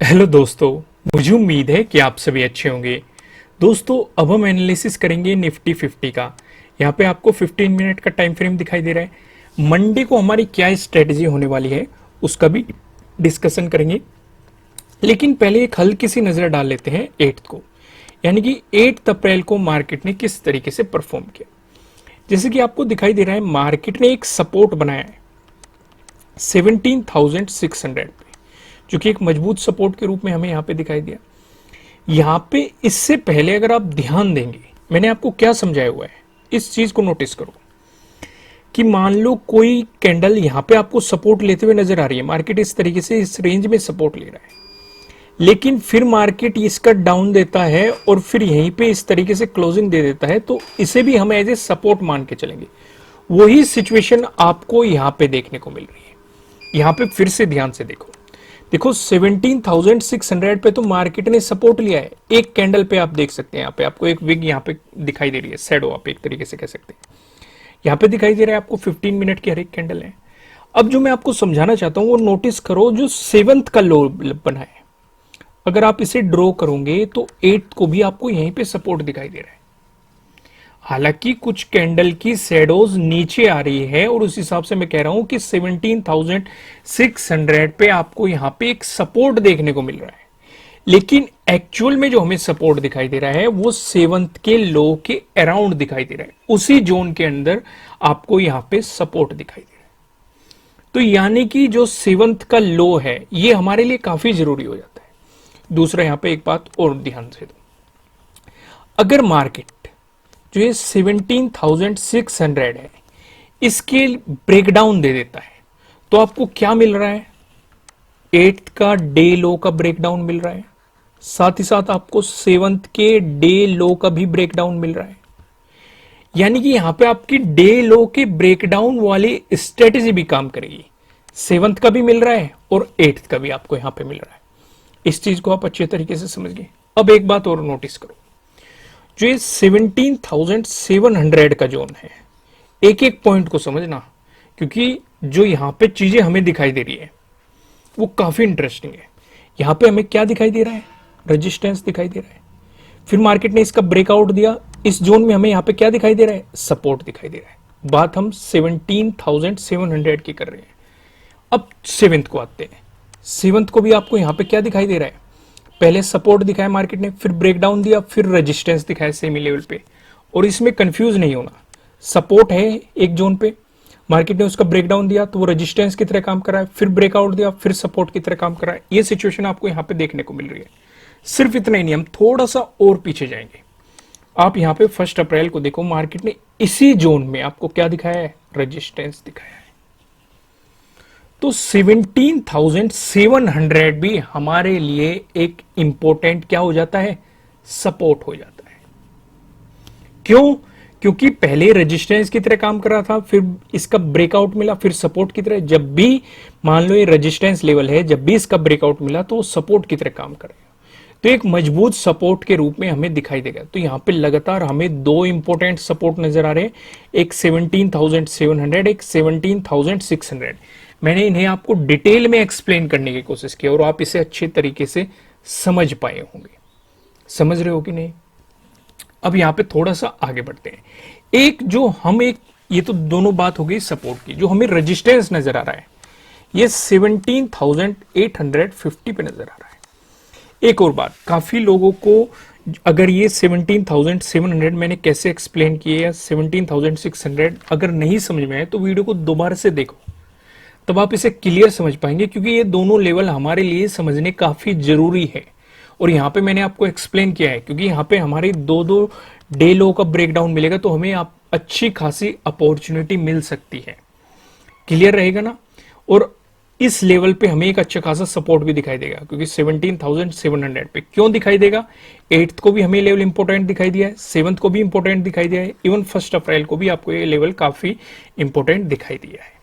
Hello दोस्तों। मुझे उम्मीद है कि आप सभी अच्छे होंगे। दोस्तों, अब हम एनालिसिस करेंगे निफ्टी 50 का। यहाँ पे आपको 15 मिनट का टाइम फ्रेम दिखाई दे रहा है। मंडे को हमारी क्या स्ट्रेटजी होने वाली है उसका भी डिस्कशन करेंगे, लेकिन पहले एक हल्की सी नजर डाल लेते हैं 8 को, यानी कि 8 अप्रैल को मार्केट ने किस तरीके से परफॉर्म किया। जैसे कि आपको दिखाई दे रहा है, मार्केट ने एक सपोर्ट बनाया है 17,600 पे, जो कि एक मजबूत सपोर्ट के रूप में हमें यहाँ पे दिखाई दिया। यहाँ पे इससे पहले अगर आप ध्यान देंगे, मैंने आपको क्या समझाया हुआ है, इस चीज को नोटिस करो कि मान लो कोई कैंडल यहाँ पे आपको सपोर्ट लेते हुए नजर आ रही है, मार्केट इस तरीके से इस रेंज में सपोर्ट ले रहा है, लेकिन फिर मार्केट इसका डाउन देता है और फिर यहीं पे इस तरीके से क्लोजिंग दे देता है, तो इसे भी हम एज ए सपोर्ट मान के चलेंगे। वही सिचुएशन आपको यहाँ पे देखने को मिल रही है। यहाँ पे फिर से ध्यान से देखो, देखो 17,600 पे तो मार्केट ने सपोर्ट लिया है। एक कैंडल पे आप देख सकते हैं, यहाँ पे आपको एक विग यहाँ पे दिखाई दे रही है, शैडो आप एक तरीके से कह सकते हैं। यहाँ पे दिखाई दे रहा है आपको 15 मिनट की हर एक कैंडल है। अब जो मैं आपको समझाना चाहता हूं वो नोटिस करो, जो 7th का लो बना है, अगर आप इसे ड्रॉ करोगे तो 8 को भी आपको यहीं पे सपोर्ट दिखाई दे रहा है। हालांकि कुछ कैंडल की शेडोज नीचे आ रही है और उस हिसाब से मैं कह रहा हूं कि 17,600 पे आपको यहां पे एक सपोर्ट देखने को मिल रहा है, लेकिन एक्चुअल में जो हमें सपोर्ट दिखाई दे रहा है वो 7th के लो के अराउंड दिखाई दे रहा है। उसी जोन के अंदर आपको यहां पे सपोर्ट दिखाई दे रहा है। तो यानी कि जो 7th का लो है ये हमारे लिए काफी जरूरी हो जाता है। दूसरा, यहां पे एक बात और ध्यान से दो, अगर मार्केट जो ये 17,600 है इसके ब्रेकडाउन दे देता है तो आपको क्या मिल रहा है, 8th का डे लो का ब्रेकडाउन मिल रहा है, साथ ही साथ आपको 7th के डे लो का भी ब्रेकडाउन मिल रहा है। यानी कि यहां पे आपकी डे लो के ब्रेकडाउन वाली स्ट्रेटेजी भी काम करेगी। 7th का भी मिल रहा है और 8th का भी आपको यहां पे मिल रहा है। इस चीज को आप अच्छे तरीके से समझ गए। अब एक बात और नोटिस करो, जो ये 17,700 का जोन है, एक एक पॉइंट को समझना, क्योंकि जो यहां पे चीजें हमें दिखाई दे रही है वो काफी इंटरेस्टिंग है। यहां पे हमें क्या दिखाई दे रहा है, रेजिस्टेंस दिखाई दे रहा है, फिर मार्केट ने इसका ब्रेकआउट दिया, इस जोन में हमें यहां पे क्या दिखाई दे रहा है, सपोर्ट दिखाई दे रहा है। बात हम 17,700 की कर रहे हैं। अब 7th को आते हैं। 7th को भी आपको यहां पे क्या दिखाई दे रहा है, पहले सपोर्ट दिखाया मार्केट ने, फिर ब्रेकडाउन दिया, फिर रेजिस्टेंस दिखाया सेमी लेवल पे। और इसमें कंफ्यूज नहीं होना, सपोर्ट है एक जोन पे, मार्केट ने उसका ब्रेकडाउन दिया तो वो रेजिस्टेंस की तरह काम कर रहा है, फिर ब्रेकआउट दिया, फिर सपोर्ट की तरह काम कर रहा है। ये सिचुएशन आपको यहां पे देखने को मिल रही है। सिर्फ इतना ही नहीं, हम थोड़ा सा और पीछे जाएंगे। आप यहां पे 1 अप्रैल को देखो, मार्केट ने इसी जोन में आपको क्या दिखाया है, रेजिस्टेंस दिखाया है। तो 17,700 भी हमारे लिए एक इंपॉर्टेंट क्या हो जाता है, सपोर्ट हो जाता है। क्यों? क्योंकि पहले रेजिस्टेंस की तरह काम कर रहा था, फिर इसका ब्रेकआउट मिला, फिर सपोर्ट की तरह। जब भी मान लो ये रेजिस्टेंस लेवल है, जब भी इसका ब्रेकआउट मिला तो वो सपोर्ट की तरह काम करेगा, तो एक मजबूत सपोर्ट के रूप में हमें दिखाई देगा। तो यहां पे लगातार हमें दो इंपॉर्टेंट सपोर्ट नजर आ रहे हैं, एक 17,700, एक 17,600। मैंने इन्हें आपको डिटेल में एक्सप्लेन करने की कोशिश की और आप इसे अच्छे तरीके से समझ पाए होंगे। समझ रहे हो कि नहीं? अब यहां पे थोड़ा सा आगे बढ़ते हैं। एक जो हम एक, ये तो दोनों बात हो गई सपोर्ट की, जो हमें रेजिस्टेंस नजर आ रहा है ये 17,850 पे नजर आ रहा है। एक और बात, काफी लोगों को अगर ये 17,700 मैंने कैसे एक्सप्लेन किए या 17,600 अगर नहीं समझ में आए तो वीडियो को दोबारा से देखो, तब आप इसे क्लियर समझ पाएंगे, क्योंकि ये दोनों लेवल हमारे लिए समझने काफी जरूरी है। और यहाँ पे मैंने आपको एक्सप्लेन किया है, क्योंकि यहाँ पे हमारे दो दो डे लो का ब्रेकडाउन मिलेगा तो हमें आप अच्छी खासी अपॉर्चुनिटी मिल सकती है। क्लियर रहेगा ना? और इस लेवल पे हमें एक अच्छा खासा सपोर्ट भी दिखाई देगा, क्योंकि 17,700 पे क्यों दिखाई देगा, 8th को भी हमें लेवल इंपॉर्टेंट दिखाई दिया है, 7th को भी इंपॉर्टेंट दिखाई दिया है, इवन 1 अप्रैल को भी आपको ये लेवल काफी इंपॉर्टेंट दिखाई दिया है।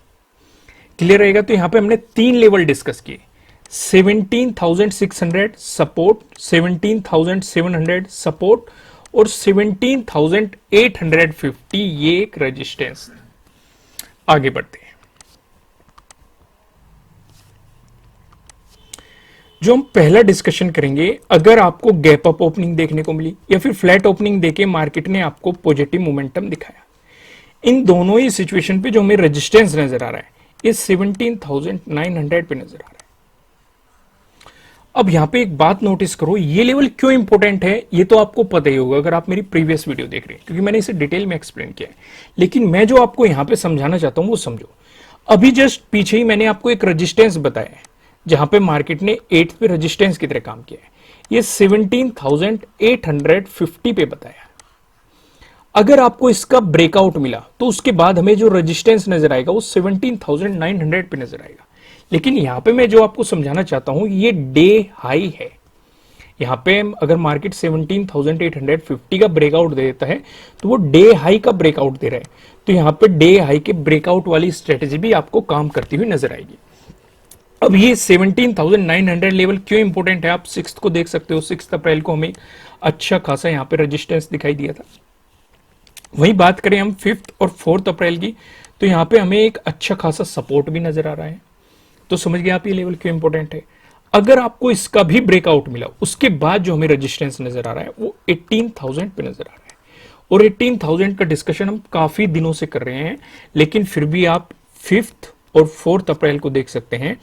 क्लियर रहेगा? तो यहां पे हमने 3 लेवल डिस्कस किए, 17,600 सपोर्ट, 17,700 सपोर्ट और 17,850 ये एक रेजिस्टेंस। आगे बढ़ते हैं। जो हम पहला डिस्कशन करेंगे, अगर आपको गैप अप ओपनिंग देखने को मिली या फिर फ्लैट ओपनिंग देके मार्केट ने आपको पॉजिटिव मोमेंटम दिखाया, इन दोनों ही सिचुएशन पे जो हमें रेजिस्टेंस नजर आ रहा है ये 17,900 पे नजर आ रहा है। अब यहां पे एक बात नोटिस करो, ये लेवल क्यों इंपॉर्टेंट है ये तो आपको पता ही होगा अगर आप मेरी प्रीवियस वीडियो देख रहे हैं, क्योंकि मैंने इसे डिटेल में एक्सप्लेन किया है। लेकिन मैं जो आपको यहां पे समझाना चाहता हूं वो समझो। अभी जस्ट पीछे ही मैंने आपको एक रेजिस्टेंस बताया है जहां पे मार्केट ने 8 पे रेजिस्टेंस की तरह काम किया है, ये 17,850 पे बताया। अगर आपको इसका ब्रेकआउट मिला तो उसके बाद हमें जो रेजिस्टेंस नजर आएगा वो 17,900 पे नजर आएगा। लेकिन यहां पे मैं जो आपको समझाना चाहता हूं ये डे हाई है। यहां पे अगर मार्केट 17,850 का ब्रेकआउट दे देता है तो वो डे हाई का ब्रेकआउट दे रहा है, तो यहां पे डे हाई के ब्रेकआउट वाली स्ट्रेटेजी भी आपको काम करती हुई नजर आएगी। अब ये 17,900 लेवल क्यों इंपॉर्टेंट है, आप 6 को देख सकते हो। 6 अप्रैल को हमें अच्छा खासा यहां पे रेजिस्टेंस दिखाई दिया था। वही बात करें हम 5 और 4 अप्रैल की, तो यहां पे हमें एक अच्छा खासा सपोर्ट भी नजर आ रहा है। तो समझ गए आप ये लेवल क्यों इंपॉर्टेंट है। अगर आपको इसका भी ब्रेकआउट मिला उसके बाद जो हमें रेजिस्टेंस नजर आ रहा है वो 18,000 पे नजर आ रहा है, और 18,000 का डिस्कशन हम काफी दिनों से कर रहे हैं, लेकिन फिर भी आप 5 और 4 अप्रैल को देख सकते हैं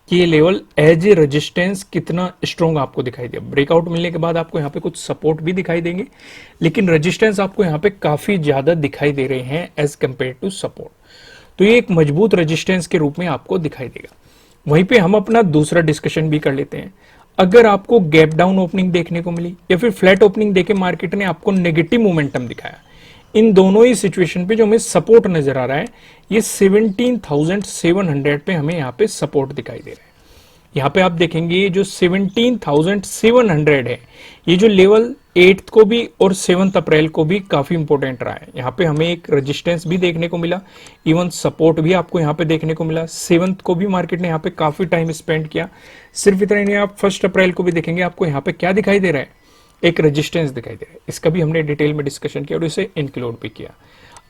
कि ये लेवल एज ए रेजिस्टेंस कितना स्ट्रॉन्ग आपको दिखाई दिया। ब्रेकआउट मिलने के बाद आपको यहाँ पे कुछ सपोर्ट भी दिखाई देंगे, लेकिन रेजिस्टेंस आपको यहाँ पे काफी ज्यादा दिखाई दे रहे हैं एज कंपेयर टू सपोर्ट। तो ये एक मजबूत रेजिस्टेंस के रूप में आपको दिखाई देगा। वहीं पे हम अपना दूसरा डिस्कशन भी कर लेते हैं। अगर आपको गैप डाउन ओपनिंग देखने को मिली या फिर फ्लैट ओपनिंग देके मार्केट ने आपको नेगेटिव मोमेंटम दिखाया, इन दोनों ही सिचुएशन पे जो हमें सपोर्ट नजर आ रहा है ये 17,700 पे हमें यहाँ पे सपोर्ट दिखाई दे रहा है। यहाँ पे आप देखेंगे जो 17,700 है, ये जो लेवल 8 को भी और 7 अप्रैल को भी काफी इंपॉर्टेंट रहा है। यहाँ पे हमें एक रेजिस्टेंस भी देखने को मिला, इवन सपोर्ट भी आपको यहाँ पे देखने को मिला। 7 को भी मार्केट ने यहाँ पे काफी टाइम स्पेंड किया। सिर्फ इतना ही नहीं, आप 1 अप्रैल को भी देखेंगे आपको यहाँ पे क्या दिखाई दे रहा है, एक रेजिस्टेंस दिखाई दे रहा है। इसका भी हमने डिटेल में डिस्कशन किया और इसे इंक्लूड भी किया।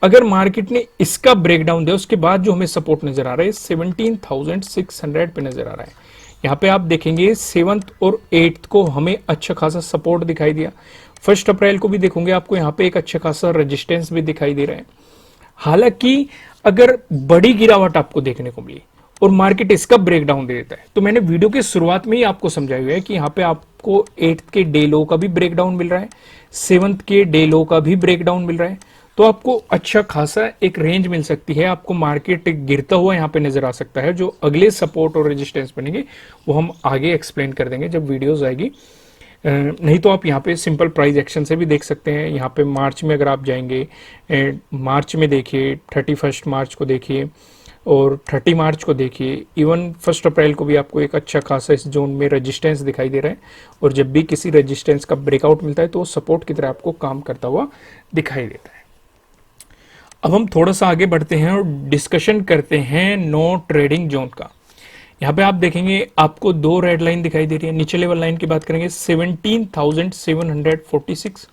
अगर मार्केट ने इसका ब्रेकडाउन दिया उसके बाद जो हमें सपोर्ट नजर आ रहा है 17,600 पे नजर आ रहा है। यहाँ पे आप देखेंगे 7 और 8 को हमें अच्छा खासा सपोर्ट दिखाई दिया। 1 अप्रैल को भी देखोगे आपको यहाँ पे एक अच्छा खासा रेजिस्टेंस भी दिखाई दे रहा है। हालांकि अगर बड़ी गिरावट आपको देखने को मिली और मार्केट इसका ब्रेकडाउन दे देता है, तो मैंने वीडियो के शुरुआत में ही आपको समझाया हुआ है कि यहाँ पे आपको 8 के डे लो का भी ब्रेकडाउन मिल रहा है, 7 के डे लो का भी ब्रेकडाउन मिल रहा है, तो आपको अच्छा खासा एक रेंज मिल सकती है। आपको मार्केट गिरता हुआ यहाँ पे नजर आ सकता है। जो अगले सपोर्ट और रेजिस्टेंस बनेंगे वो हम आगे एक्सप्लेन कर देंगे जब वीडियोस आएगी। नहीं तो आप यहाँ पे सिंपल प्राइस एक्शन से भी देख सकते हैं। यहाँ पे मार्च में अगर आप जाएंगे, मार्च में देखिए, 31 मार्च को देखिए और 30 मार्च को देखिए, इवन 1 अप्रैल को भी आपको एक अच्छा खासा इस जोन में रेजिस्टेंस दिखाई दे रहा है। और जब भी किसी रेजिस्टेंस का ब्रेकआउट मिलता है तो वो सपोर्ट की तरह आपको काम करता हुआ दिखाई देता है। अब हम थोड़ा सा आगे बढ़ते हैं और डिस्कशन करते हैं नो ट्रेडिंग जोन का। यहाँ पे आप देखेंगे आपको 2 रेड लाइन दिखाई दे रही है। नीचे लेवल लाइन की बात करेंगे 17,746,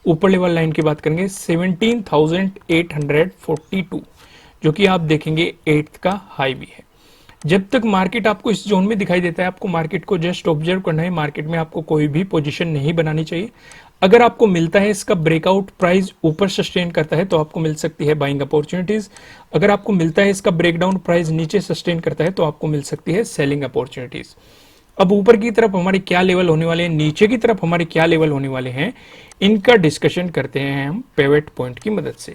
ऊपर लेवल लाइन की बात करेंगे 17,842, जो कि आप देखेंगे 8 का हाई भी है। जब तक मार्केट आपको इस जोन में दिखाई देता है आपको मार्केट को जस्ट ऑब्जर्व करना है। मार्केट में आपको कोई भी पोजीशन नहीं बनानी चाहिए। अगर आपको मिलता है इसका ब्रेकआउट, प्राइस ऊपर सस्टेन करता है तो आपको मिल सकती है बाइंग अपॉर्चुनिटीज। अगर आपको मिलता है इसका ब्रेकडाउन, प्राइस नीचे सस्टेन करता है तो आपको मिल सकती है सेलिंग अपॉर्चुनिटीज। अब ऊपर की तरफ हमारे क्या लेवल होने वाले हैं, नीचे की तरफ हमारे क्या लेवल होने वाले हैं, इनका डिस्कशन करते हैं हम पिवट पॉइंट की मदद से।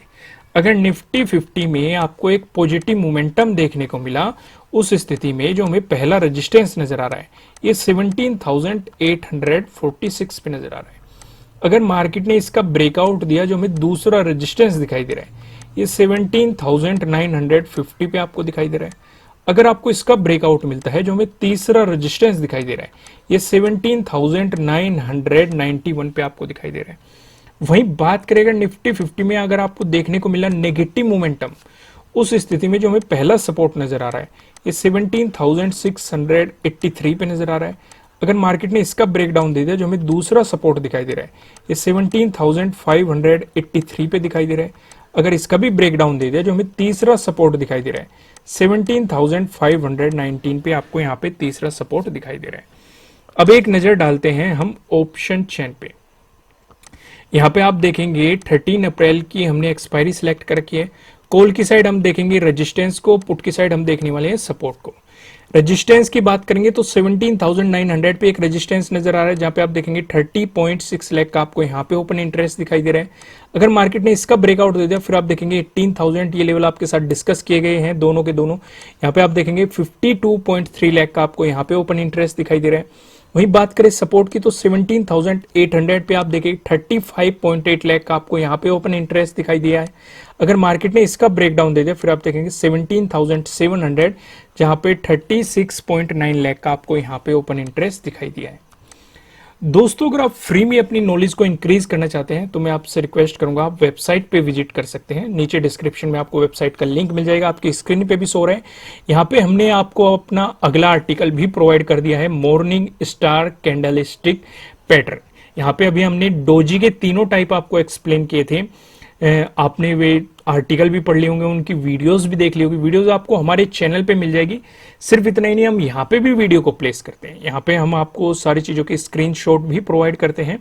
अगर निफ्टी 50 में आपको एक पॉजिटिव मोमेंटम देखने को मिला, उस स्थिति में जो हमें पहला रेजिस्टेंस नजर आ रहा है ये 17,846 पे नजर आ रहा है। अगर मार्केट ने इसका ब्रेकआउट दिया, जो हमें दूसरा रेजिस्टेंस दिखाई दे रहा है ये 17,950 पे आपको दिखाई दे रहा है। अगर आपको इसका ब्रेकआउट मिलता है, जो हमें तीसरा रेजिस्टेंस दिखाई दे रहा है ये 17,991 पे आपको दिखाई दे रहा है। वहीं बात करेगा निफ्टी 50 में, अगर आपको देखने को मिला नेगेटिव मोमेंटम, उस स्थिति में जो हमें पहला सपोर्ट नजर आ रहा है ये 17,683 पे नजर आ रहा है। अगर मार्केट ने इसका ब्रेकडाउन दे दिया, जो हमें दूसरा सपोर्ट दिखाई दे रहा है ये 17,583 पे दिखाई दे रहा है। अगर इसका भी ब्रेकडाउन दे दिया, जो हमें तीसरा सपोर्ट दिखाई दे रहा है 17,519 पे आपको यहाँ पे तीसरा सपोर्ट दिखाई दे रहा है। अब एक नजर डालते हैं हम ऑप्शन चेन पे। यहाँ पे आप देखेंगे 13 अप्रैल की हमने एक्सपायरी सिलेक्ट कर रखी है। कॉल की साइड हम देखेंगे रेजिस्टेंस को, पुट की साइड हम देखने वाले हैं सपोर्ट को। रेजिस्टेंस की बात करेंगे तो 17,900 पे एक रेजिस्टेंस नजर आ रहा है, जहां पे आप देखेंगे 30.6 लाख का आपको यहाँ पे ओपन इंटरेस्ट दिखाई दे रहा है। अगर मार्केट ने इसका ब्रेकआउट दे दिया फिर आप देखेंगे 18,000, ये लेवल आपके साथ डिस्कस किए गए हैं दोनों के दोनों। यहाँ पे आप देखेंगे 52.3 लाख का आपको यहाँ पे ओपन इंटरेस्ट दिखाई दे रहा है। वहीं बात करें सपोर्ट की तो 17,800 पे आप देखिए 35.8 लाख का आपको यहाँ पे ओपन इंटरेस्ट दिखाई दिया है। अगर मार्केट ने इसका ब्रेकडाउन दे दिया फिर आप देखेंगे 17,700, जहां पे 36.9 लाख का आपको यहाँ पे ओपन इंटरेस्ट दिखाई दिया है। दोस्तों अगर आप फ्री में अपनी नॉलेज को इंक्रीज करना चाहते हैं तो मैं आपसे रिक्वेस्ट करूंगा आप वेबसाइट पे विजिट कर सकते हैं। नीचे डिस्क्रिप्शन में आपको वेबसाइट का लिंक मिल जाएगा, आपकी स्क्रीन पे भी शो रहा है। यहाँ पे हमने आपको अपना अगला आर्टिकल भी प्रोवाइड कर दिया है, मॉर्निंग स्टार कैंडलस्टिक पैटर्न। यहाँ पे अभी हमने डोजी के तीनों टाइप आपको एक्सप्लेन किए थे। आपने वे आर्टिकल भी पढ़ लिए होंगे, उनकी वीडियोस भी देख ली होगी। वीडियोस आपको हमारे चैनल पे मिल जाएगी। सिर्फ इतना ही नहीं, हम यहाँ पे भी वीडियो को प्लेस करते हैं। यहाँ पे हम आपको सारी चीजों के स्क्रीनशॉट भी प्रोवाइड करते हैं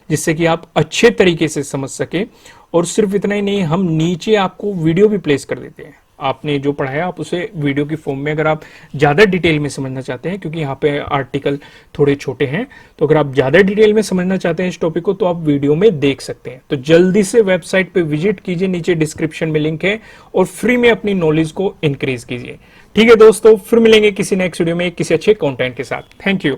जिससे कि आप अच्छे तरीके से समझ सके। और सिर्फ इतना ही नहीं, हम नीचे आपको वीडियो भी प्लेस कर देते हैं। आपने जो पढ़ा है आप उसे वीडियो की फॉर्म में, अगर आप ज्यादा डिटेल में समझना चाहते हैं, क्योंकि यहाँ पे आर्टिकल थोड़े छोटे हैं, तो अगर आप ज्यादा डिटेल में समझना चाहते हैं इस टॉपिक को तो आप वीडियो में देख सकते हैं। तो जल्दी से वेबसाइट पे विजिट कीजिए, नीचे डिस्क्रिप्शन में लिंक है, और फ्री में अपनी नॉलेज को इंक्रीज कीजिए। ठीक है दोस्तों, फिर मिलेंगे किसी नेक्स्ट वीडियो में किसी अच्छे कंटेंट के साथ। Thank you.